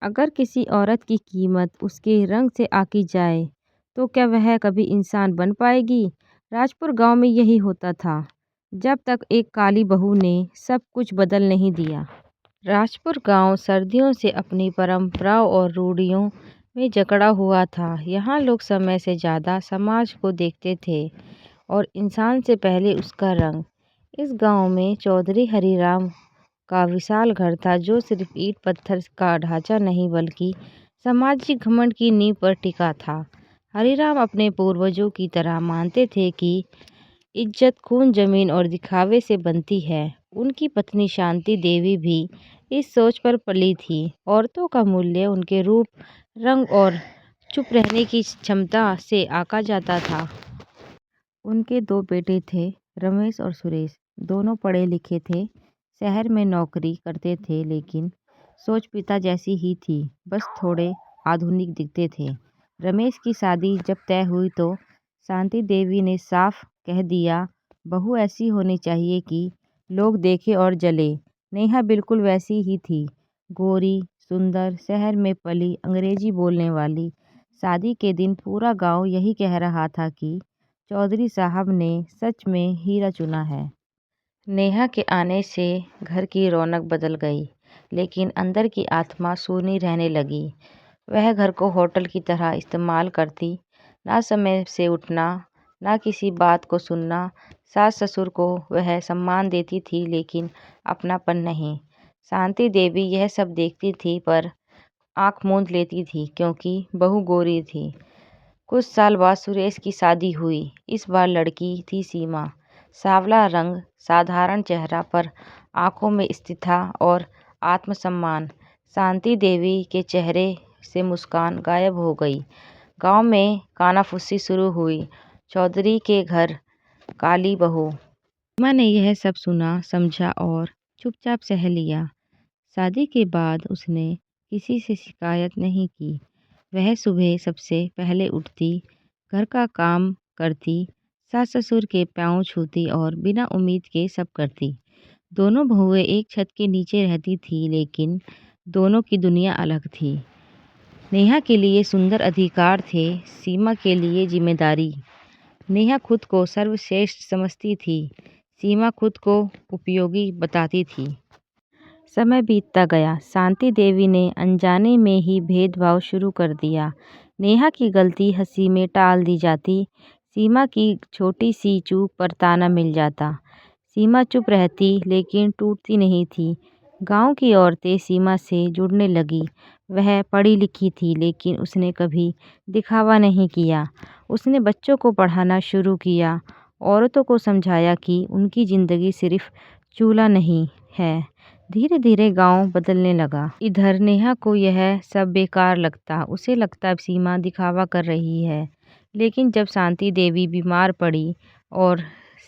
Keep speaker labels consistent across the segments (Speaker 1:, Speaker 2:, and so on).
Speaker 1: अगर किसी औरत की कीमत उसके रंग से आंकी जाए तो क्या वह कभी इंसान बन पाएगी। राजपुर गांव में यही होता था जब तक एक काली बहू ने सब कुछ बदल नहीं दिया। राजपुर गांव सर्दियों से अपनी परंपराओं और रूढ़ियों में जकड़ा हुआ था। यहाँ लोग समय से ज़्यादा समाज को देखते थे और इंसान से पहले उसका रंग। इस गांव में चौधरी हरिराम का विशाल घर था जो सिर्फ ईंट पत्थर का ढांचा नहीं बल्कि सामाजिक घमंड की नींव पर टिका था। हरिराम अपने पूर्वजों की तरह मानते थे कि इज्जत खून जमीन और दिखावे से बनती है। उनकी पत्नी शांति देवी भी इस सोच पर पली थी। औरतों का मूल्य उनके रूप, रंग और चुप रहने की क्षमता से आंका जाता था। उनके दो बेटे थे, रमेश और सुरेश। दोनों पढ़े लिखे थे, शहर में नौकरी करते थे, लेकिन सोच पिता जैसी ही थी, बस थोड़े आधुनिक दिखते थे। रमेश की शादी जब तय हुई तो शांति देवी ने साफ कह दिया, बहू ऐसी होनी चाहिए कि लोग देखें और जले। नेहा बिल्कुल वैसी ही थी, गोरी, सुंदर, शहर में पली, अंग्रेजी बोलने वाली। शादी के दिन पूरा गांव यही कह रहा था कि चौधरी साहब ने सच में हीरा चुना है। नेहा के आने से घर की रौनक बदल गई, लेकिन अंदर की आत्मा सूनी रहने लगी। वह घर को होटल की तरह इस्तेमाल करती, ना समय से उठना, ना किसी बात को सुनना। सास ससुर को वह सम्मान देती थी, लेकिन अपनापन नहीं। शांति देवी यह सब देखती थी पर आंख मूंद लेती थी क्योंकि बहू गोरी थी। कुछ साल बाद सुरेश की शादी हुई। इस बार लड़की थी सीमा। सांवला रंग, साधारण चेहरा, पर आंखों में स्थिरता और आत्मसम्मान। शांति देवी के चेहरे से मुस्कान गायब हो गई। गांव में कानाफूसी शुरू हुई, चौधरी के घर काली बहू। सीमा ने यह सब सुना, समझा और चुपचाप सह लिया। शादी के बाद उसने किसी से शिकायत नहीं की। वह सुबह सबसे पहले उठती, घर का काम करती, सास ससुर के पांव छूती और बिना उम्मीद के सब करती। दोनों बहुएं एक छत के नीचे रहती थी, लेकिन दोनों की दुनिया अलग थी। नेहा के लिए सुंदर अधिकार थे, सीमा के लिए जिम्मेदारी। नेहा खुद को सर्वश्रेष्ठ समझती थी, सीमा खुद को उपयोगी बताती थी। समय बीतता गया। शांति देवी ने अनजाने में ही भेदभाव शुरू कर दिया। नेहा की गलती हंसी में टाल दी जाती, सीमा की छोटी सी चूक पर ताना मिल जाता। सीमा चुप रहती लेकिन टूटती नहीं थी। गांव की औरतें सीमा से जुड़ने लगी। वह पढ़ी लिखी थी, लेकिन उसने कभी दिखावा नहीं किया। उसने बच्चों को पढ़ाना शुरू किया, औरतों को समझाया कि उनकी जिंदगी सिर्फ चूल्हा नहीं है। धीरे धीरे गांव बदलने लगा। इधर नेहा को यह सब बेकार लगता। उसे लगता सीमा दिखावा कर रही है। लेकिन जब शांति देवी बीमार पड़ी और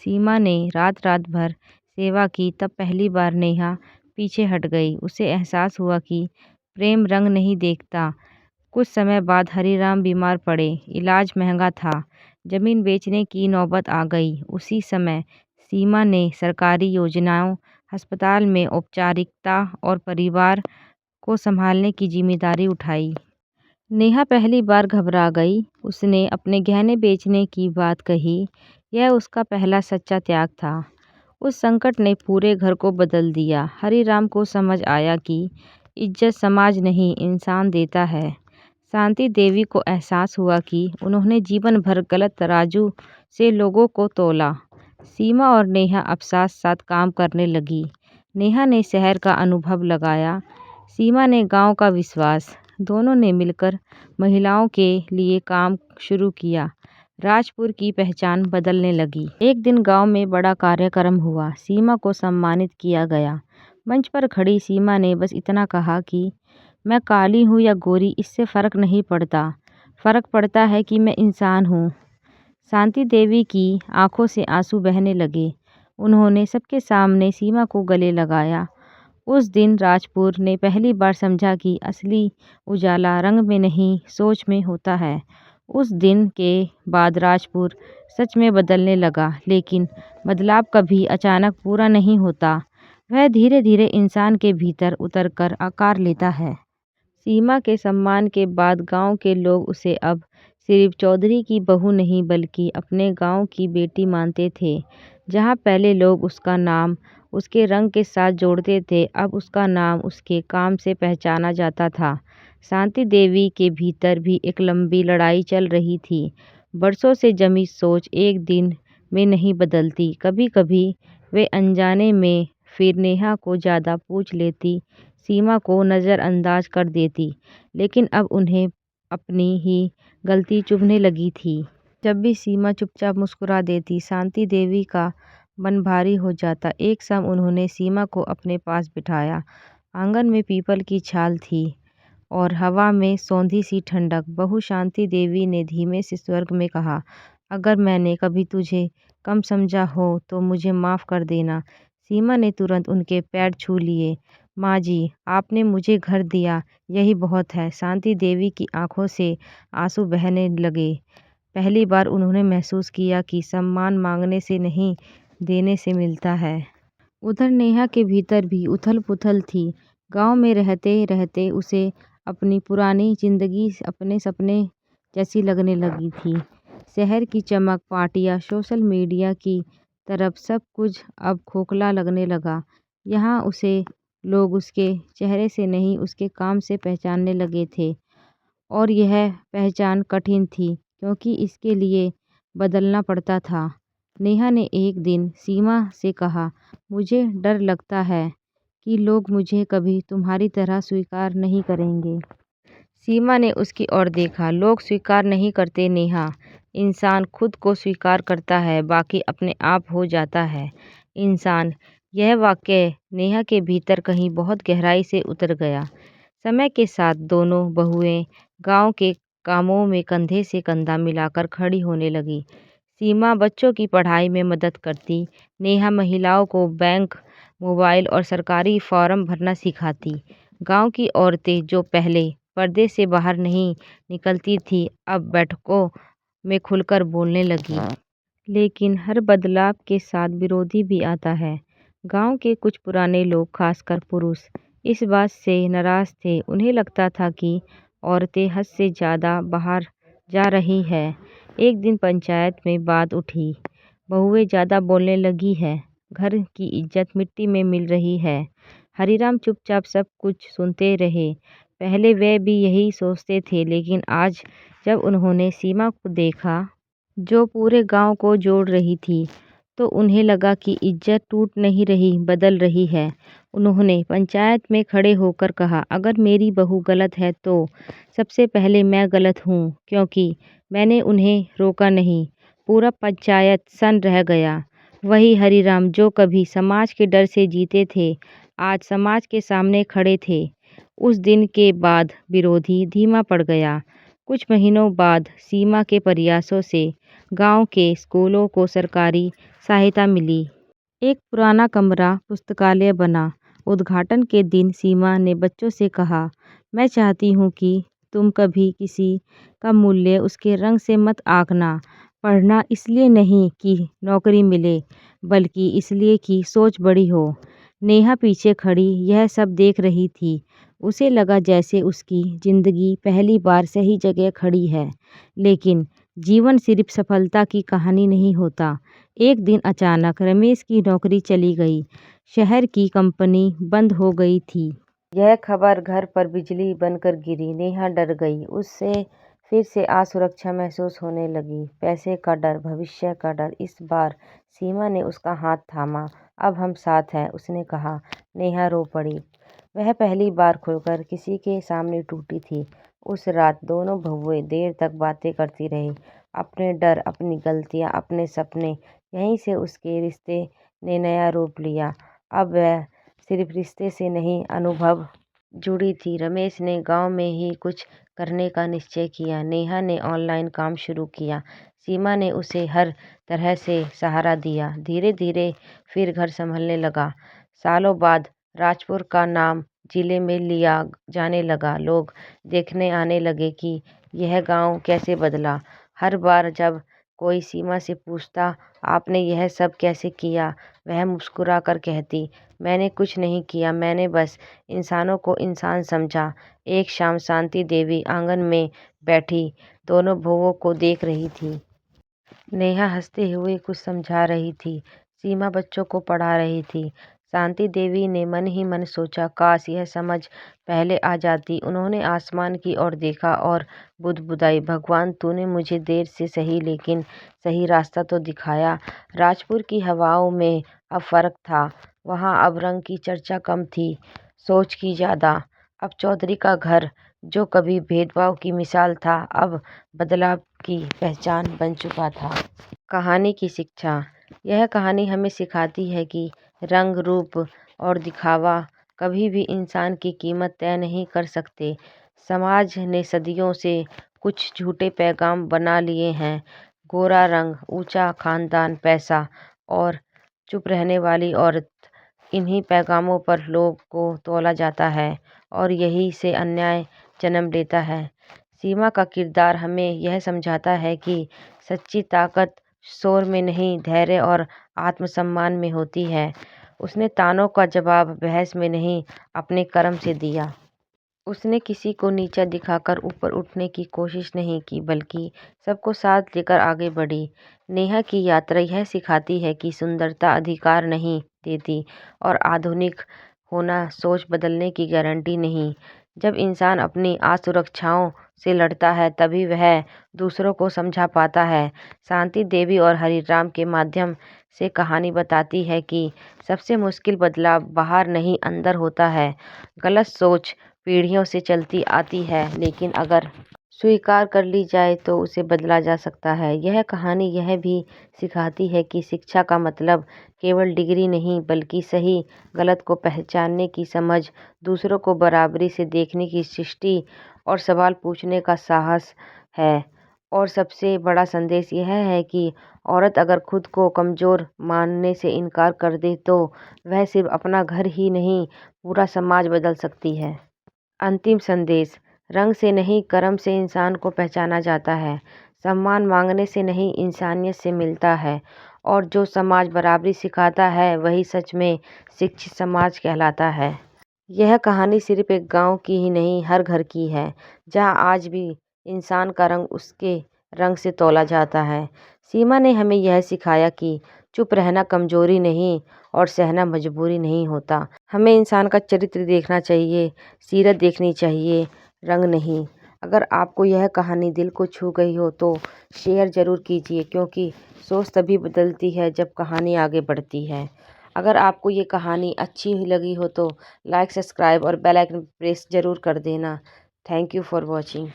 Speaker 1: सीमा ने रात रात भर सेवा की, तब पहली बार नेहा पीछे हट गई। उसे एहसास हुआ कि प्रेम रंग नहीं देखता। कुछ समय बाद हरिराम बीमार पड़े। इलाज महंगा था, जमीन बेचने की नौबत आ गई। उसी समय सीमा ने सरकारी योजनाओं, अस्पताल में औपचारिकता और परिवार को संभालने की जिम्मेदारी उठाई। नेहा पहली बार घबरा गई। उसने अपने गहने बेचने की बात कही। यह उसका पहला सच्चा त्याग था। उस संकट ने पूरे घर को बदल दिया। हरिराम को समझ आया कि इज्जत समाज नहीं, इंसान देता है। शांति देवी को एहसास हुआ कि उन्होंने जीवन भर गलत तराजू से लोगों को तोला। सीमा और नेहा अब साथ साथ काम करने लगी। नेहा ने शहर का अनुभव लगाया, सीमा ने गांव का विश्वास। दोनों ने मिलकर महिलाओं के लिए काम शुरू किया। राजपुर की पहचान बदलने लगी। एक दिन गांव में बड़ा कार्यक्रम हुआ। सीमा को सम्मानित किया गया। मंच पर खड़ी सीमा ने बस इतना कहा कि मैं काली हूँ या गोरी, इससे फर्क नहीं पड़ता। फर्क पड़ता है कि मैं इंसान हूँ। शांति देवी की आंखों से आंसू बहने लगे। उन्होंने सबके सामने सीमा को गले लगाया। उस दिन राजपुर ने पहली बार समझा कि असली उजाला रंग में नहीं, सोच में होता है। उस दिन के बाद राजपुर सच में बदलने लगा, लेकिन बदलाव कभी अचानक पूरा नहीं होता। वह धीरे धीरे इंसान के भीतर उतरकर आकार लेता है। सीमा के सम्मान के बाद गांव के लोग उसे अब सिर्फ चौधरी की बहू नहीं बल्कि अपने गांव की बेटी मानते थे। जहां पहले लोग उसका नाम उसके रंग के साथ जोड़ते थे, अब उसका नाम उसके काम से पहचाना जाता था। शांति देवी के भीतर भी एक लंबी लड़ाई चल रही थी। बरसों से जमी सोच एक दिन में नहीं बदलती। कभी कभी वे अनजाने में फिर नेहा को ज़्यादा पूछ लेती, सीमा को नज़रअंदाज कर देती, लेकिन अब उन्हें अपनी ही गलती चुभने लगी थी। जब भी सीमा चुपचाप मुस्कुरा देती, शांति देवी का मन भारी हो जाता। एक शाम उन्होंने सीमा को अपने पास बिठाया। आंगन में पीपल की छाल थी और हवा में सौंधी सी ठंडक। बहू शांति देवी ने धीमे से स्वर में कहा, अगर मैंने कभी तुझे कम समझा हो तो मुझे माफ़ कर देना। सीमा ने तुरंत उनके पैर छू लिए। माँ जी, आपने मुझे घर दिया, यही बहुत है। शांति देवी की आंखों से आंसू बहने लगे। पहली बार उन्होंने महसूस किया कि सम्मान मांगने से नहीं, देने से मिलता है। उधर नेहा के भीतर भी उथल-पुथल थी। गांव में रहते-रहते उसे अपनी पुरानी जिंदगी अपने सपने जैसी लगने लगी थी। शहर की चमक, पार्टियां, सोशल मीडिया की तरफ सब कुछ अब खोखला लगने लगा। यहाँ उसे लोग उसके चेहरे से नहीं, उसके काम से पहचानने लगे थे। और यह पहचान कठिन थी क्योंकि इसके लिए बदलना पड़ता था। नेहा ने एक दिन सीमा से कहा, मुझे डर लगता है कि लोग मुझे कभी तुम्हारी तरह स्वीकार नहीं करेंगे। सीमा ने उसकी ओर देखा। लोग स्वीकार नहीं करते नेहा, इंसान खुद को स्वीकार करता है, बाकी अपने आप हो जाता है। इंसान। यह वाक्य नेहा के भीतर कहीं बहुत गहराई से उतर गया। समय के साथ दोनों बहुएं गांव के कामों में कंधे से कंधा मिलाकर खड़ी होने लगी। सीमा बच्चों की पढ़ाई में मदद करती, नेहा महिलाओं को बैंक, मोबाइल और सरकारी फॉर्म भरना सिखाती। गांव की औरतें जो पहले पर्दे से बाहर नहीं निकलती थी, अब बैठकों में खुलकर बोलने लगी। लेकिन हर बदलाव के साथ विरोधी भी आता है। गांव के कुछ पुराने लोग, खासकर पुरुष, इस बात से नाराज थे। उन्हें लगता था कि औरतें हद से ज़्यादा बाहर जा रही हैं। एक दिन पंचायत में बात उठी, बहुएं ज़्यादा बोलने लगी है, घर की इज्जत मिट्टी में मिल रही है। हरीराम चुपचाप सब कुछ सुनते रहे। पहले वे भी यही सोचते थे, लेकिन आज जब उन्होंने सीमा को देखा जो पूरे गांव को जोड़ रही थी, तो उन्हें लगा कि इज्जत टूट नहीं रही, बदल रही है। उन्होंने पंचायत में खड़े होकर कहा, अगर मेरी बहू गलत है तो सबसे पहले मैं गलत हूँ, क्योंकि मैंने उन्हें रोका नहीं। पूरा पंचायत सन्न रह गया। वही हरीराम जो कभी समाज के डर से जीते थे, आज समाज के सामने खड़े थे। उस दिन के बाद विरोधी धीमा पड़ गया। कुछ महीनों बाद सीमा के प्रयासों से गांव के स्कूलों को सरकारी सहायता मिली। एक पुराना कमरा पुस्तकालय बना। उद्घाटन के दिन सीमा ने बच्चों से कहा, मैं चाहती हूँ कि तुम कभी किसी का मूल्य उसके रंग से मत आंकना। पढ़ना इसलिए नहीं कि नौकरी मिले, बल्कि इसलिए कि सोच बड़ी हो। नेहा पीछे खड़ी यह सब देख रही थी। उसे लगा जैसे उसकी जिंदगी पहली बार सही जगह खड़ी है। लेकिन जीवन सिर्फ सफलता की कहानी नहीं होता। एक दिन अचानक रमेश की नौकरी चली गई। शहर की कंपनी बंद हो गई थी। यह खबर घर पर बिजली बनकर गिरी। नेहा डर गई। उससे फिर से असुरक्षा महसूस होने लगी। पैसे का डर, भविष्य का डर। इस बार सीमा ने उसका हाथ थामा। अब हम साथ हैं, उसने कहा। नेहा रो पड़ी। वह पहली बार खुलकर किसी के सामने टूटी थी। उस रात दोनों बहुएं देर तक बातें करती रही। अपने डर, अपनी गलतियां, अपने सपने। यहीं से उसके रिश्ते ने नया रूप लिया। अब वह सिर्फ रिश्ते से नहीं, अनुभव जुड़ी थी। रमेश ने गांव में ही कुछ करने का निश्चय किया। नेहा ने ऑनलाइन काम शुरू किया। सीमा ने उसे हर तरह से सहारा दिया। धीरे धीरे फिर घर संभलने लगा। सालों बाद राजपुर का नाम जिले में लिया जाने लगा। लोग देखने आने लगे कि यह गांव कैसे बदला। हर बार जब कोई सीमा से पूछता, आपने यह सब कैसे किया? वह मुस्कुरा कर कहती, मैंने कुछ नहीं किया, मैंने बस इंसानों को इंसान समझा। एक शाम शांति देवी आंगन में बैठी दोनों बहुओं को देख रही थी। नेहा हंसते हुए कुछ समझा रही थी, सीमा बच्चों को पढ़ा रही थी। शांति देवी ने मन ही मन सोचा, काश यह समझ पहले आ जाती। उन्होंने आसमान की ओर देखा और बुदबुदाई, भगवान तूने मुझे देर से सही लेकिन सही रास्ता तो दिखाया। राजपुर की हवाओं में अब फर्क था। वहाँ अब रंग की चर्चा कम थी, सोच की ज्यादा। अब चौधरी का घर, जो कभी भेदभाव की मिसाल था, अब बदलाव की पहचान बन चुका था। कहानी की शिक्षा। यह कहानी हमें सिखाती है कि रंग, रूप और दिखावा कभी भी इंसान की कीमत तय नहीं कर सकते। समाज ने सदियों से कुछ झूठे पैगाम बना लिए हैं। गोरा रंग, ऊंचा खानदान, पैसा और चुप रहने वाली औरत, इन्हीं पैगामों पर लोग को तोला जाता है और यही से अन्याय जन्म लेता है। सीमा का किरदार हमें यह समझाता है कि सच्ची ताकत शोर में नहीं, धैर्य और आत्मसम्मान में होती है। उसने तानों का जवाब बहस में नहीं, अपने कर्म से दिया। उसने किसी को नीचा दिखाकर ऊपर उठने की कोशिश नहीं की, बल्कि सबको साथ लेकर आगे बढ़ी। नेहा की यात्रा यह सिखाती है कि सुंदरता अधिकार नहीं देती और आधुनिक होना सोच बदलने की गारंटी नहीं। जब इंसान अपनी असुरक्षाओं से लड़ता है, तभी वह दूसरों को समझा पाता है। शांति देवी और हरिराम के माध्यम से कहानी बताती है कि सबसे मुश्किल बदलाव बाहर नहीं, अंदर होता है। गलत सोच पीढ़ियों से चलती आती है, लेकिन अगर स्वीकार कर ली जाए तो उसे बदला जा सकता है। यह कहानी यह भी सिखाती है कि शिक्षा का मतलब केवल डिग्री नहीं, बल्कि सही गलत को पहचानने की समझ, दूसरों को बराबरी से देखने की सृष्टि और सवाल पूछने का साहस है। और सबसे बड़ा संदेश यह है कि औरत अगर खुद को कमज़ोर मानने से इनकार कर दे तो वह सिर्फ अपना घर ही नहीं, पूरा समाज बदल सकती है। अंतिम संदेश। रंग से नहीं, कर्म से इंसान को पहचाना जाता है। सम्मान मांगने से नहीं, इंसानियत से मिलता है। और जो समाज बराबरी सिखाता है, वही सच में शिक्षित समाज कहलाता है। यह कहानी सिर्फ एक गांव की ही नहीं, हर घर की है, जहां आज भी इंसान का रंग उसके रंग से तौला जाता है। सीमा ने हमें यह सिखाया कि चुप रहना कमजोरी नहीं और सहना मजबूरी नहीं होता। हमें इंसान का चरित्र देखना चाहिए, सीरत देखनी चाहिए, रंग नहीं। अगर आपको यह कहानी दिल को छू गई हो तो शेयर ज़रूर कीजिए, क्योंकि सोच तभी बदलती है जब कहानी आगे बढ़ती है। अगर आपको ये कहानी अच्छी लगी हो तो लाइक, सब्सक्राइब और बेल आइकन प्रेस ज़रूर कर देना। Thank you for watching.